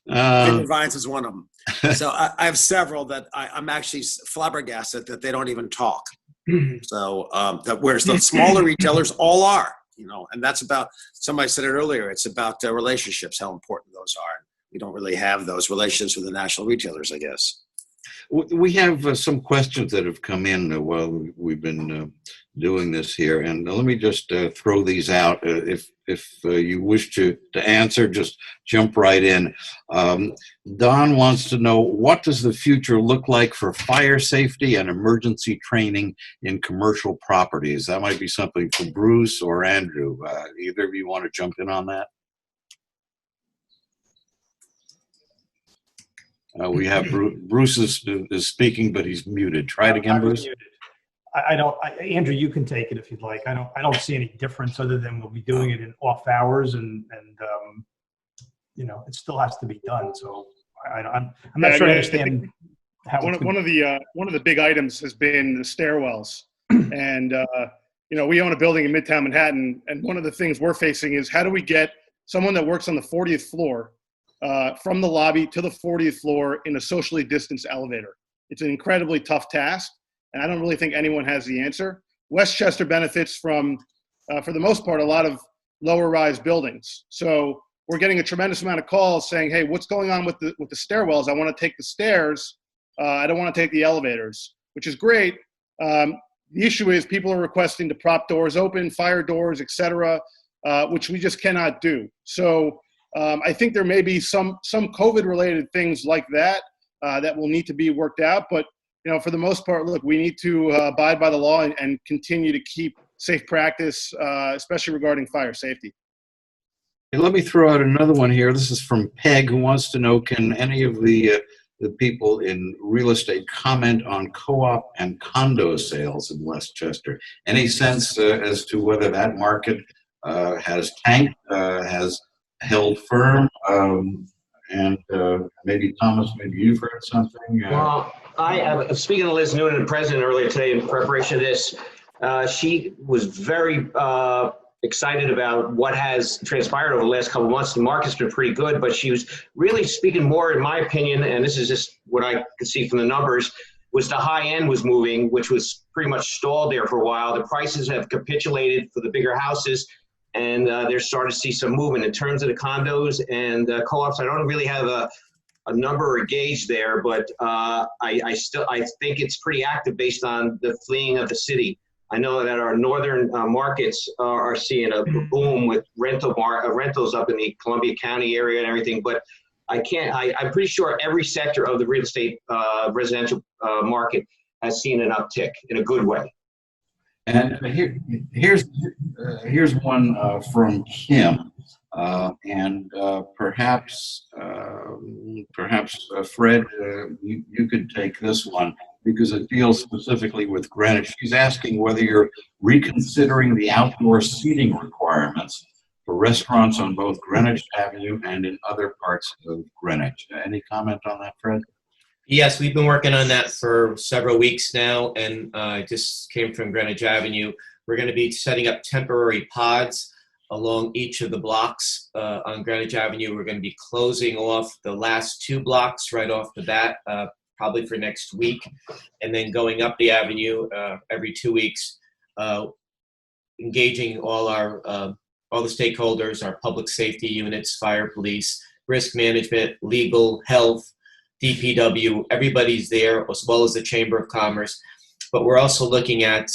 Vineyard Vines is one of them. So I have several that I'm actually flabbergasted that they don't even talk. So whereas the smaller retailers all are, and that's about, somebody said it earlier, it's about relationships, how important those are. We don't really have those relationships with the national retailers, I guess. We have some questions that have come in while we've been doing this here, and let me just throw these out. If you wish to answer, just jump right in. Don wants to know, what does the future look like for fire safety and emergency training in commercial properties? That might be something for Bruce or Andrew. Either of you want to jump in on that? We have Bruce is speaking, but he's muted. Try it again, Bruce. Andrew, you can take it if you'd like. I don't see any difference other than we'll be doing it in off hours, and it still has to be done. So I'm not sure I understand how one of the big items has been the stairwells, and we own a building in Midtown Manhattan, and one of the things we're facing is, how do we get someone that works on the 40th floor from the lobby to the 40th floor in a socially distanced elevator? It's an incredibly tough task, and I don't really think anyone has the answer. Westchester benefits from, for the most part, a lot of lower rise buildings. So we're getting a tremendous amount of calls saying, hey, what's going on with the stairwells? I want to take the stairs. I don't want to take the elevators, which is great. The issue is people are requesting to prop doors open, fire doors, etc., which we just cannot do. So I think there may be some COVID-related things like that that will need to be worked out. But for the most part, look, we need to abide by the law and continue to keep safe practice, especially regarding fire safety. Hey, let me throw out another one here. This is from Peg, who wants to know, can any of the people in real estate comment on co-op and condo sales in Westchester? Any sense as to whether that market has tanked, has held firm, and maybe Thomas, maybe you've heard something? Well, speaking to Liz Noonan, the president, earlier today in preparation of this, she was very excited about what has transpired over the last couple of months. The market's been pretty good, but she was really speaking more, in my opinion, and this is just what I could see from the numbers, was the high end was moving, which was pretty much stalled there for a while. The prices have capitulated for the bigger houses, and they're starting to see some movement in terms of the condos and co-ops. I don't really have a number or a gauge there, but I think it's pretty active based on the fleeing of the city. I know that our northern markets are seeing a boom with rentals up in the Columbia County area and everything, but I'm pretty sure every sector of the real estate residential market has seen an uptick in a good way. And here's one from Kim, and perhaps Fred, you could take this one because it deals specifically with Greenwich. She's asking whether you're reconsidering the outdoor seating requirements for restaurants on both Greenwich Avenue and in other parts of Greenwich. Any comment on that, Fred? Yes, we've been working on that for several weeks now, and I just came from Greenwich Avenue. We're going to be setting up temporary pods along each of the blocks on Greenwich Avenue. We're going to be closing off the last 2 blocks right off the bat, probably for next week, and then going up the avenue every 2 weeks, engaging all the stakeholders, our public safety units, fire, police, risk management, legal, health, DPW, everybody's there, as well as the Chamber of Commerce. But we're also looking at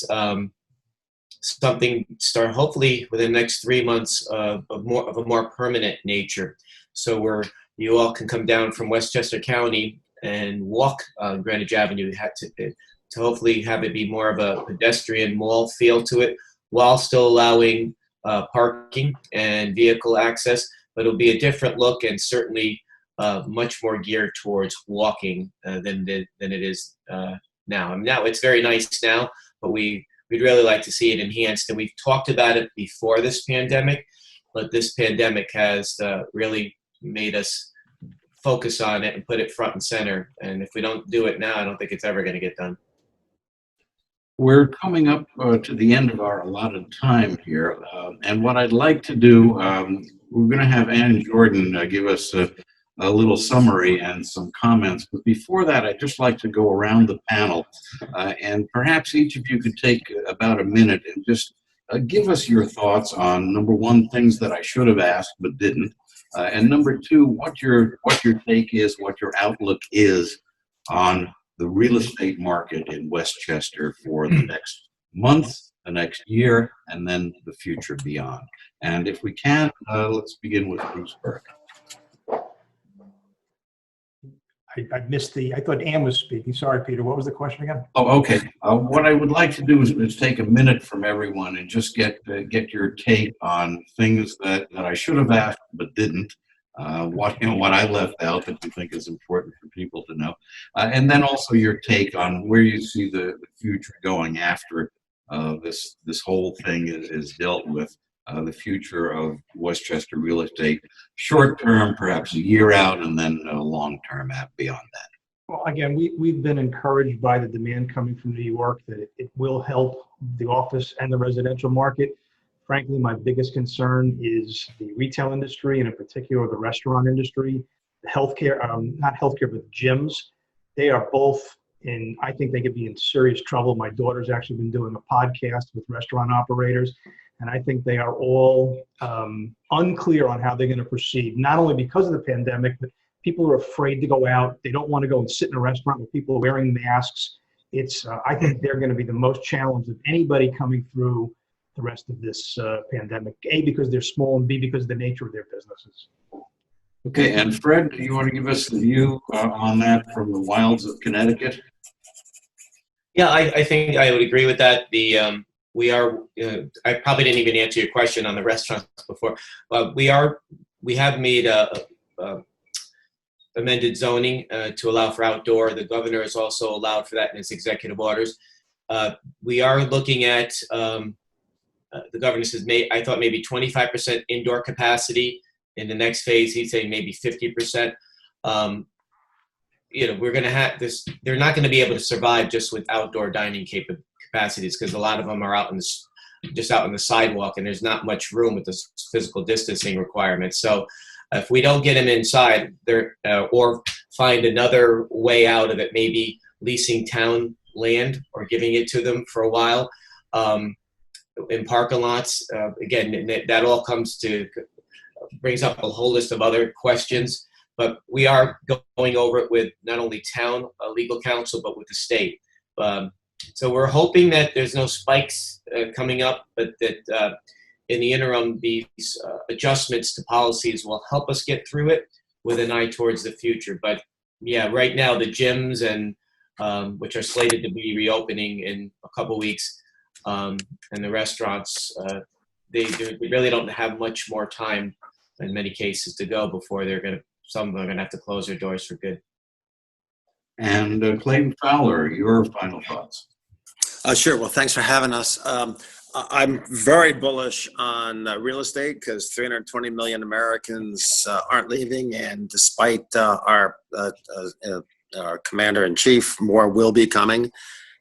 something start hopefully within the next 3 months of a more permanent nature. So you all can come down from Westchester County and walk Greenwich Avenue to hopefully have it be more of a pedestrian mall feel to it, while still allowing parking and vehicle access. But it'll be a different look, and certainly much more geared towards walking than it is now. Now it's very nice now, but we'd really like to see it enhanced. And we've talked about it before this pandemic, but this pandemic has really made us focus on it and put it front and center. And if we don't do it now, I don't think it's ever going to get done. We're coming up to the end of our allotted time here. And what I'd like to do, we're going to have Ann Jordan give us a little summary and some comments. But before that, I'd just like to go around the panel, and perhaps each of you could take about a minute and just give us your thoughts on, number one, things that I should have asked but didn't, and number two, what your take is, what your outlook is on the real estate market in Westchester for the next month, the next year, and then the future beyond. And if we can, let's begin with Bruce Burke. I missed I thought Ann was speaking. Sorry, Peter. What was the question again? Oh, okay. What I would like to do is take a minute from everyone and just get your take on things that I should have asked but didn't. What I left out that you think is important for people to know, and then also your take on where you see the future going after this whole thing is dealt with. The future of Westchester real estate, short term, perhaps a year out, and then long term beyond that. Well, again, we've been encouraged by the demand coming from New York that it will help the office and the residential market. Frankly, my biggest concern is the retail industry, and in particular the restaurant industry, the healthcare, not healthcare, but gyms. They are both I think they could be in serious trouble. My daughter's actually been doing a podcast with restaurant operators, and I think they are all unclear on how they're going to proceed, not only because of the pandemic, but people are afraid to go out. They don't want to go and sit in a restaurant with people wearing masks. I think they're going to be the most challenged of anybody coming through the rest of this pandemic, A, because they're small, and B, because of the nature of their businesses. Okay, and Fred, do you want to give us the view on that from the wilds of Connecticut? Yeah, I think I would agree with that. We are. I probably didn't even answer your question on the restaurants before. We have made amended zoning to allow for outdoor. The governor has also allowed for that in his executive orders. We are looking at. The governor says, I thought maybe 25% indoor capacity. In the next phase, he's saying maybe 50%. We're going to have this. They're not going to be able to survive just with outdoor dining capacities because a lot of them are out just out on the sidewalk, and there's not much room with the physical distancing requirements. So, if we don't get them inside, or find another way out of it, maybe leasing town land or giving it to them for a while. In parking lots, again, that all brings up a whole list of other questions, but we are going over it with not only town legal counsel, but with the state. So we're hoping that there's no spikes coming up, but that in the interim, these adjustments to policies will help us get through it with an eye towards the future. But yeah, right now the gyms and which are slated to be reopening in a couple weeks, and the restaurants, they really don't have much more time in many cases to go before some of them are going to have to close their doors for good. And Clayton Fowler, your final thoughts. Sure. Well, thanks for having us. I'm very bullish on real estate because 320 million Americans aren't leaving, and despite our commander-in-chief, more will be coming.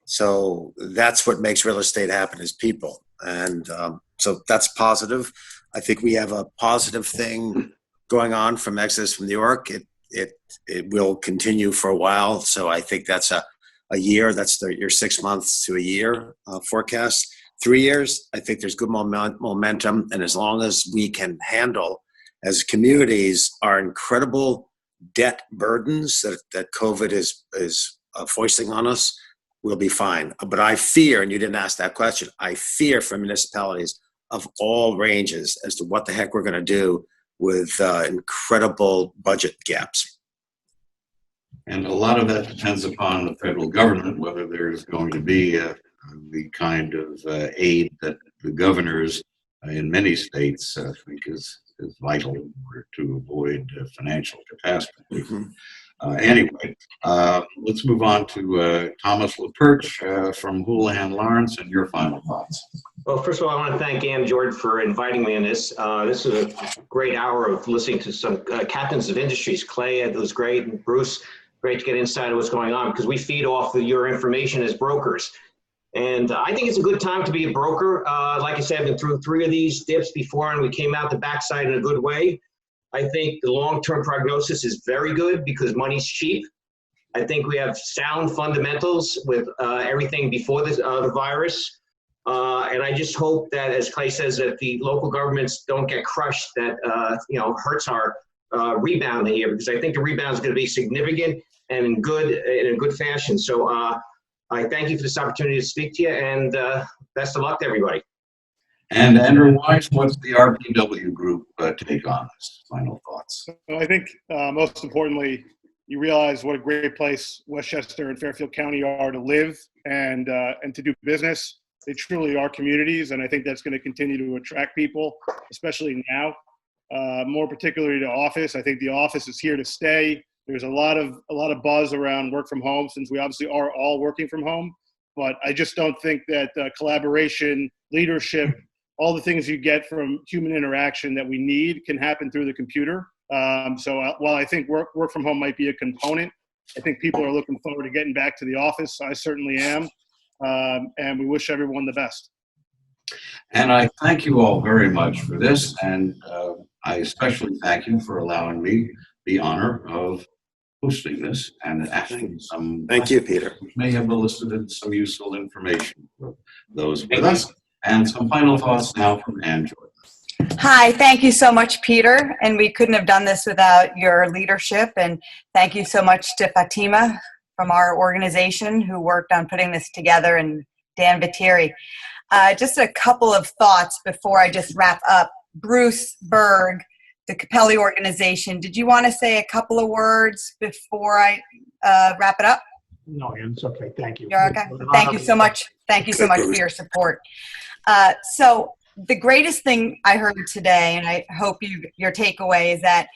So that's what makes real estate happen is people. And so that's positive. I think we have a positive thing going on from exodus from New York. It will continue for a while. So I think that's a year. That's your 6 months to a year forecast. 3 years, I think there's good momentum. And as long as we can handle as communities our incredible debt burdens that COVID is foisting on us, we'll be fine. But I fear, and you didn't ask that question, I fear for municipalities of all ranges as to what the heck we're going to do with incredible budget gaps. And a lot of that depends upon the federal government, whether there's going to be the kind of aid that the governors in many states think is vital in order to avoid financial catastrophe. Mm-hmm. Anyway, let's move on to Thomas LaPerche from Houlihan Lawrence and your final thoughts. Well, first of all, I want to thank Ann Jordan for inviting me on this. This is a great hour of listening to some captains of industries. Clay, it was great, and Bruce, great to get inside of what's going on because we feed off of your information as brokers. And I think it's a good time to be a broker. Like I said, I've been through 3 of these dips before, and we came out the backside in a good way. I think the long-term prognosis is very good because money's cheap. I think we have sound fundamentals with everything before the virus. And I just hope that, as Clay says, that the local governments don't get crushed, that, hurts our rebound here, because I think the rebound is going to be significant and in a good fashion. So I thank you for this opportunity to speak to you, and best of luck to everybody. And Andrew Wise, what's the RPW group take on this? Final thoughts. I think most importantly, you realize what a great place Westchester and Fairfield County are to live and to do business. They truly are communities, and I think that's going to continue to attract people, especially now. More particularly to office. I think the office is here to stay. There's a lot of buzz around work from home, since we obviously are all working from home. But I just don't think that collaboration, leadership, all the things you get from human interaction that we need can happen through the computer. So while I think work from home might be a component, I think people are looking forward to getting back to the office. I certainly am. And we wish everyone the best. And I thank you all very much for this. And I especially thank you for allowing me the honor of hosting this and asking some. Thank you, Peter. Which may have elicited some useful information for those with us. And some final thoughts now from Ann Jordan. Hi, thank you so much, Peter. And we couldn't have done this without your leadership. And thank you so much to Fatima from our organization who worked on putting this together, and Dan Viteri. Just a couple of thoughts before I just wrap up. Bruce Berg, the Capelli organization, did you want to say a couple of words before I wrap it up? No, it's okay. Thank you. You're okay. Thank you so much. Thank you so much for your support. So the greatest thing I heard today, and I hope your takeaway, is that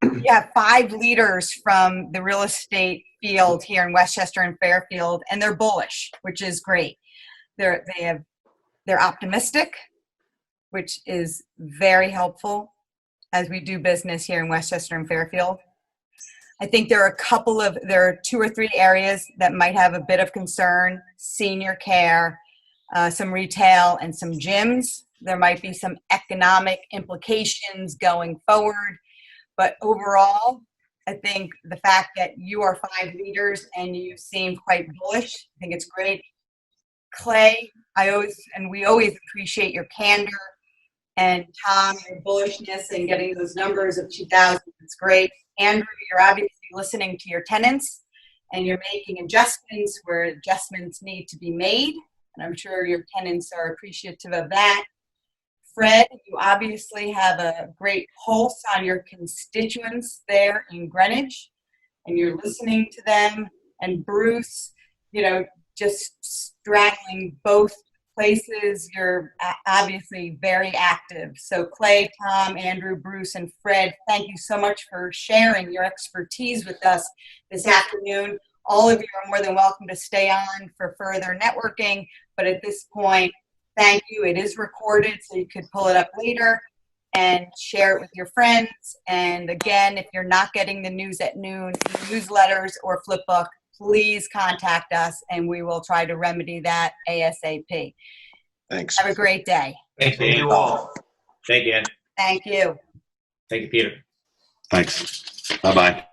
you have 5 leaders from the real estate field here in Westchester and Fairfield, and they're bullish, which is great. They're optimistic, which is very helpful as we do business here in Westchester and Fairfield. I think there are 2 or 3 areas that might have a bit of concern: senior care, some retail, and some gyms. There might be some economic implications going forward, but overall, I think the fact that you are 5 leaders and you seem quite bullish, I think it's great. Clay, we always appreciate your candor, and Tom, your bullishness and getting those numbers of 2,000. It's great. Andrew, you're obviously listening to your tenants and you're making adjustments where adjustments need to be made. And I'm sure your tenants are appreciative of that. Fred, you obviously have a great pulse on your constituents there in Greenwich, and you're listening to them. And Bruce, just straddling both places, you're obviously very active. So Clay, Tom, Andrew, Bruce, and Fred, thank you so much for sharing your expertise with us this afternoon. All of you are more than welcome to stay on for further networking, but at this point, thank you. It is recorded, so you could pull it up later and share it with your friends. And again, if you're not getting the news at noon, newsletters or flipbook, please contact us and we will try to remedy that ASAP. Thanks. Have a great day. Thank Thank you all. Thank you, Ann. Thank you. Thank you, Peter. Thanks. Bye-bye.